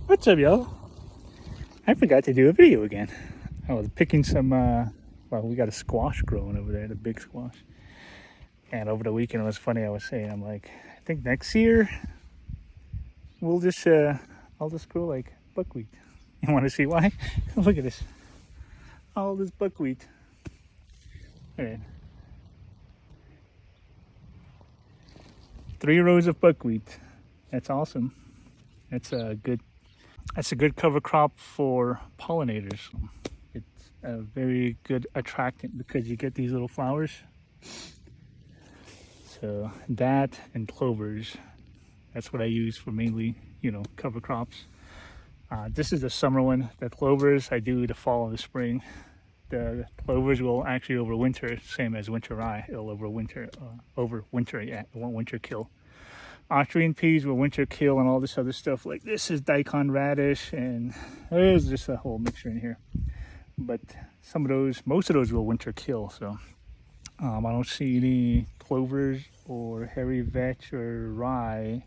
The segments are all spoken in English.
What's up, y'all? I forgot to do a video again. I was picking some, well, we got a squash growing over there, the big squash. And over the weekend, it was funny, I was saying, I'm like, I think next year, we'll just, I'll just grow like buckwheat. You want to see why? Look at this. All this buckwheat. All right. 3 rows of buckwheat. That's awesome. That's a good cover crop for pollinators. It's a very good attractant because you get these little flowers. So that and clovers, that's what I use for mainly, cover crops. This is the summer one. The clovers I do the fall and the spring. The clovers will actually overwinter, same as winter rye. It'll overwinter, yeah, it won't winter kill. Austrian peas will winter kill and all this other stuff. Like this is Daikon Radish, and there's just a whole mixture in here. But most of those will winter kill. So I don't see any clovers or hairy vetch or rye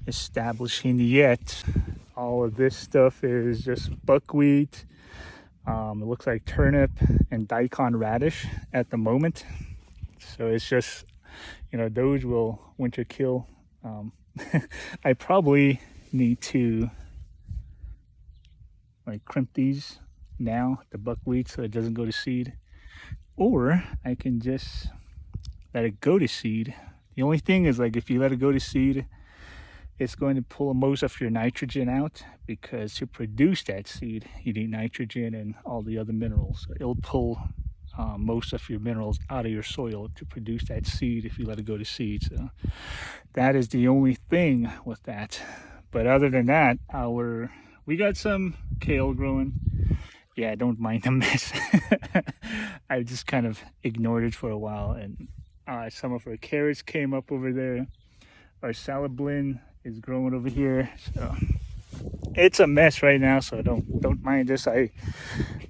establishing yet. All of this stuff is just buckwheat. It looks like turnip and Daikon radish at the moment. So it's just, those will winter kill. I probably need to crimp these now, the buckwheat, so it doesn't go to seed. Or I can just let it go to seed. The only thing is if you let it go to seed, it's going to pull most of your nitrogen out, because to produce that seed, you need nitrogen and all the other minerals. So it'll pull most of your minerals out of your soil to produce that seed if you let it go to seed. So that is the only thing with that. But other than that, we got some kale growing. Yeah, don't mind the mess. I just kind of ignored it for a while, and some of our carrots came up over there. Our salad blend is growing over here, so it's a mess right now. So don't mind this. I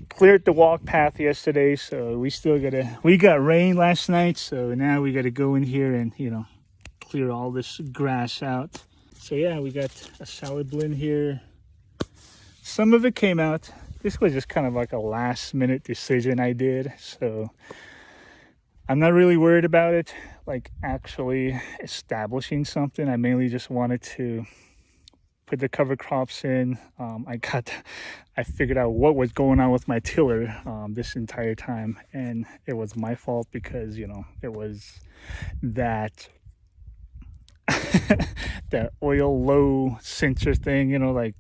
cleared the walk path yesterday, so we got rain last night, so now we got to go in here and clear all this grass out. So yeah, we got a salad blend here. Some of it came out. This was just kind of like a last minute decision I did, so I'm not really worried about it actually establishing something. I mainly just wanted to put the cover crops in. I figured out what was going on with my tiller this entire time, and it was my fault because it was that that oil low sensor thing. A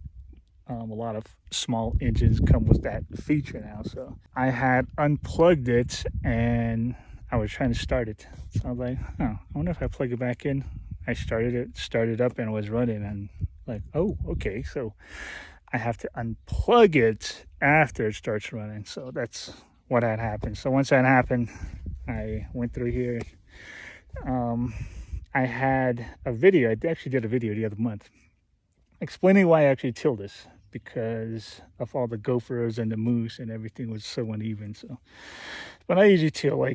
lot of small engines come with that feature now. So I had unplugged it and I was trying to start it. So I was like, I wonder if I plug it back in. I started up, and it was running, and oh, okay. So I have to unplug it after it starts running. So that's what had happened. So once that happened, I went through here. I had a video. I actually did a video the other month explaining why I actually tilled this, because of all the gophers and the moose and everything was so uneven. So, but I usually till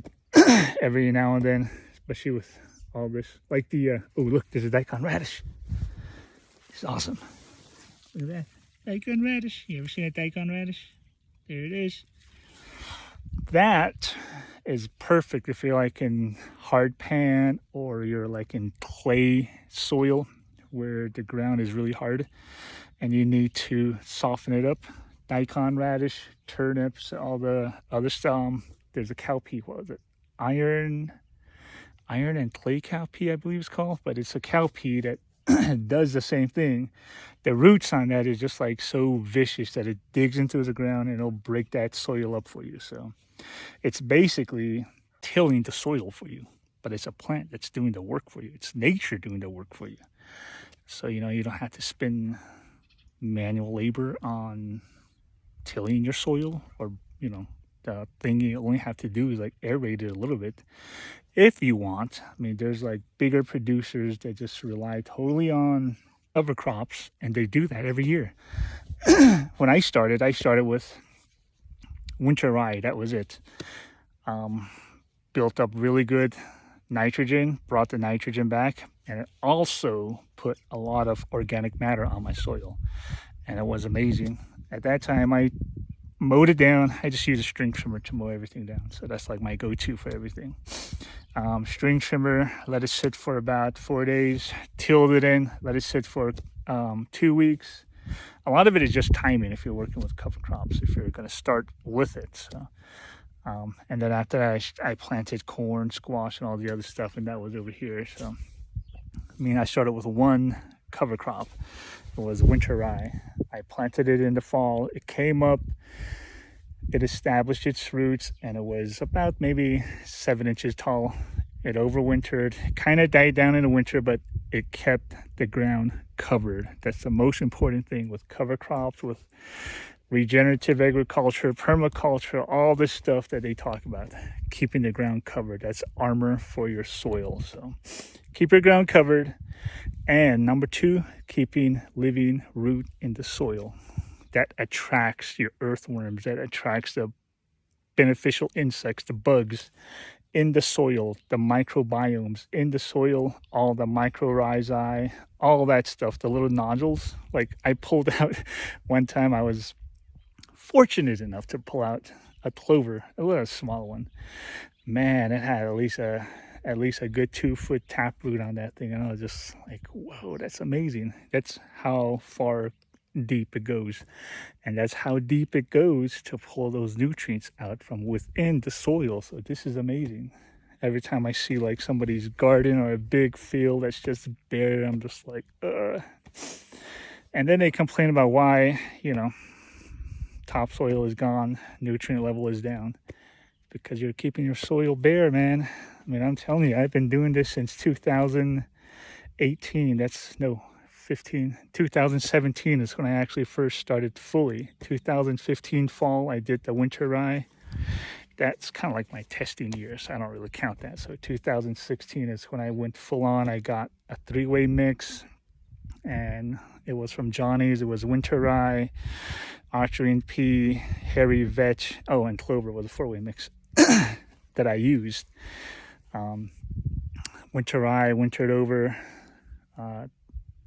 every now and then, especially with all this. Oh look, there's a Daikon radish. It's awesome. Look at that, Daikon radish. You ever seen a Daikon radish? There it is. That is perfect if you're in hard pan, or you're in clay soil where the ground is really hard and you need to soften it up. Daikon radish, turnips, all the other stuff. There's a cowpea. What was it? Iron and clay cowpea, I believe it's called. But it's a cowpea that does the same thing. The roots on that is just so vicious that it digs into the ground and it'll break that soil up for you. So it's basically tilling the soil for you, but it's a plant that's doing the work for you. It's nature doing the work for you. So you don't have to spend manual labor on tilling your soil, or the thing you only have to do is aerate it a little bit if you want. I mean, there's bigger producers that just rely totally on cover crops, and they do that every year. When I started with winter rye. That was it. Built up really good nitrogen, brought the nitrogen back, and it also put a lot of organic matter on my soil. and it was amazing. At that time, I mowed it down. I just use a string trimmer to mow everything down. So that's like my go-to for everything. String trimmer, let it sit for about 4 days, tilled it in, let it sit for 2 weeks. A lot of it is just timing if you're working with cover crops, if you're going to start with it. So, and then after that, I planted corn, squash, and all the other stuff, and that was over here. So, I mean, I started with one cover crop. It was winter rye. I planted it in the fall. It came up, it established its roots, and it was about maybe 7 inches tall. It overwintered, kind of died down in the winter, but it kept the ground covered. That's the most important thing with cover crops, with regenerative agriculture, permaculture, all this stuff that they talk about. Keeping the ground covered. That's armor for your soil. So keep your ground covered. And number 2, keeping living root in the soil. That attracts your earthworms, that attracts the beneficial insects, the bugs in the soil, the microbiomes in the soil, all the mycorrhizae, all that stuff, the little nodules. Like I pulled out one time, I was fortunate enough to pull out a clover, a little small one. Man, it had at least a good 2-foot taproot on that thing, and I was just like, whoa, that's amazing. That's how far deep it goes, and that's how deep it goes to pull those nutrients out from within the soil. So this is amazing. Every time I see like somebody's garden or a big field that's just bare, I'm just like, ugh. And then they complain about why, topsoil is gone, nutrient level is down, because you're keeping your soil bare, man. I mean, I'm telling you, I've been doing this since 2018. 2017 is when I actually first started fully. 2015 fall, I did the winter rye. That's kind of like my testing year, so I don't really count that. So 2016 is when I went full on. I got a 3-way mix, and it was from Johnny's. It was winter rye, archery and pea, hairy vetch. Oh, and clover was a 4-way mix that I used. Winter rye, wintered over.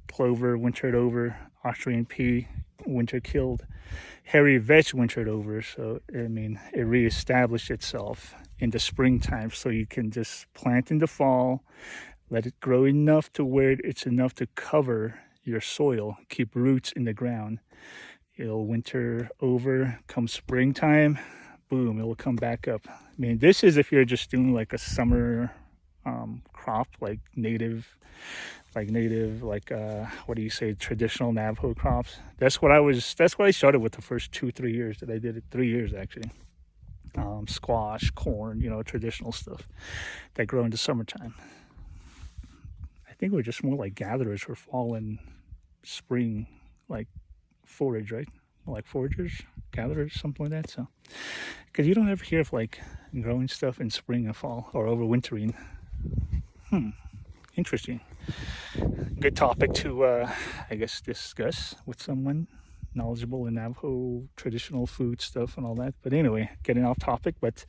Clover, wintered over. Archery and pea, winter killed. Hairy vetch, wintered over. So, I mean, it reestablished itself in the springtime. So you can just plant in the fall, let it grow enough to where it's enough to cover your soil, keep roots in the ground. It'll winter over, come springtime, boom, it will come back up. I mean, this is if you're just doing like a summer crop, like native, what do you say, traditional Navajo crops. That's what I started with the first 2-3 years that I did it. 3 years actually. Squash, corn, traditional stuff that grow in the summertime. I think we're just more like gatherers for fall and spring, like forage, right? Like foragers, gatherers, something like that. So, because you don't ever hear of like growing stuff in spring and fall or overwintering. Interesting. Good topic to, I guess, discuss with someone knowledgeable in Navajo traditional food stuff and all that. But anyway, getting off topic. But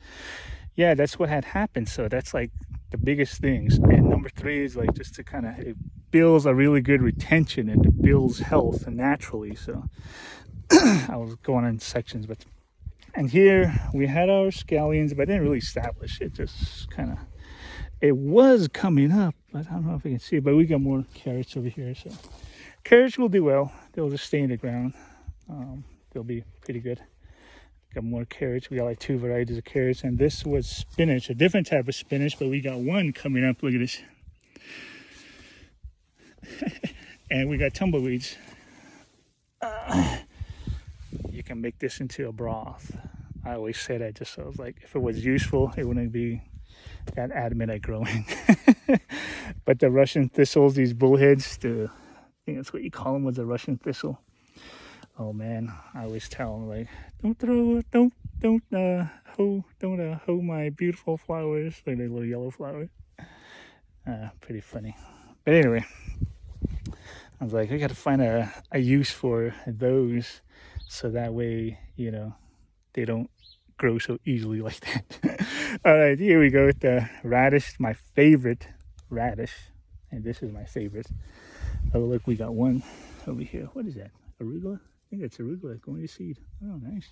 yeah, that's what had happened. So that's like the biggest things. And number 3 is like just to kind of, it builds a really good retention and it builds health naturally. So I was going in sections, and here we had our scallions, but I didn't really establish it. Just kind of, it was coming up, but I don't know if you can see it, but we got more carrots over here. So carrots will do well. They'll just stay in the ground. They'll be pretty good. Got more carrots. We got like 2 varieties of carrots, and this was spinach, a different type of spinach, but we got one coming up. Look at this. And we got tumbleweeds. You can make this into a broth. I always say that just so I was like, if it was useful, it wouldn't be that adamant at growing. But the Russian thistles, these bullheads, I think that's what you call them, was a Russian thistle. Oh man, I always tell them like, don't hoe my beautiful flowers, like the little yellow flower. Pretty funny. But anyway, I was like, I gotta find a use for those, so that way, they don't grow so easily like that. All right, here we go with the radish, my favorite radish, and this is my favorite. Oh look, we got one over here. What is that? arugula. I think it's arugula going to seed. Oh, nice.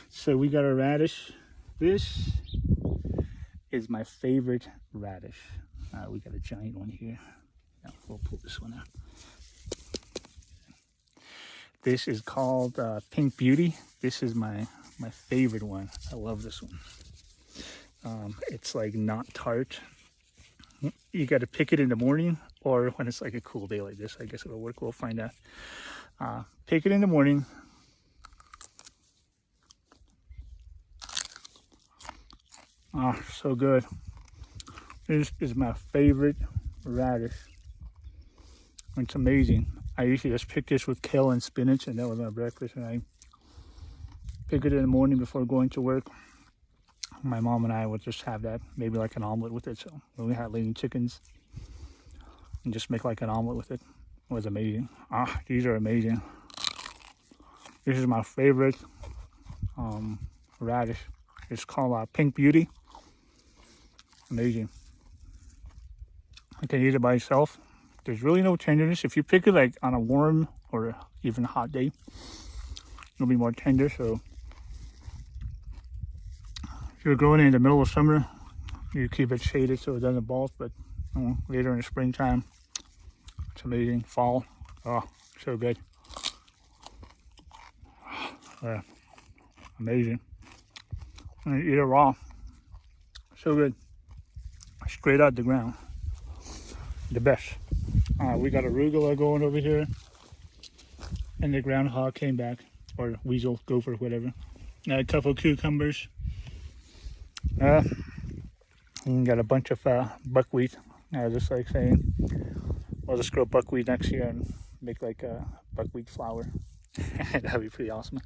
So we got our radish. This is my favorite radish. We got a giant one here. Now we'll pull this one out. This is called Pink Beauty. This is my favorite one. I love this one. It's like not tart. You got to pick it in the morning or when it's like a cool day like this. I guess it'll work. We'll find out. Pick it in the morning. Ah, so good. This is my favorite radish. It's amazing. I usually just pick this with kale and spinach, and that was my breakfast. And I pick it in the morning before going to work. My mom and I would just have that, maybe like an omelet with it. So when we had lean chickens, and just make like an omelet with it. It was amazing. Ah, these are amazing. This is my favorite radish. It's called Pink Beauty. Amazing. I can eat it by itself. There's really no tenderness. If you pick it like on a warm or even hot day, it'll be more tender. So if you're growing it in the middle of summer, you keep it shaded so it doesn't bolt. But later in the springtime, it's amazing. Fall, oh, so good. Yeah, amazing. And you eat it raw, so good. Straight out the ground, the best. We got arugula going over here, and the groundhog came back, or weasel, gopher, whatever. A couple cucumbers. And got a bunch of buckwheat. I was just like saying, we'll just grow buckwheat next year and make like a buckwheat flour. That'd be pretty awesome.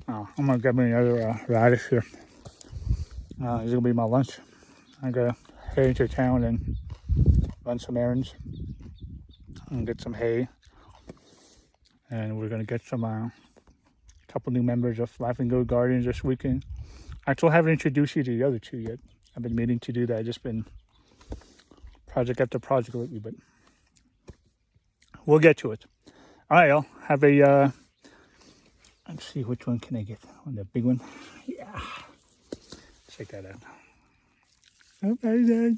I'm gonna grab me another radish here. This is gonna be my lunch. I'm gonna head into town and run some errands and get some hay. And we're gonna get some couple new members of Life and Go Guardians this weekend. I still haven't introduced you to the other two yet. I've been meaning to do that. I've just been project after project lately, but we'll get to it. All right, y'all. Have a let's see, which one can I get? On the big one? Yeah. Check that out. Okay,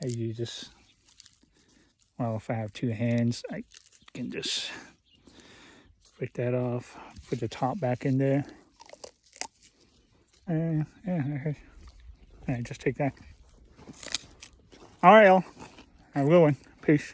you just, well, if I have two hands, I can just break that off, put the top back in there. Yeah, okay. All right, just take that. All right, y'all. Have a good one. Peace.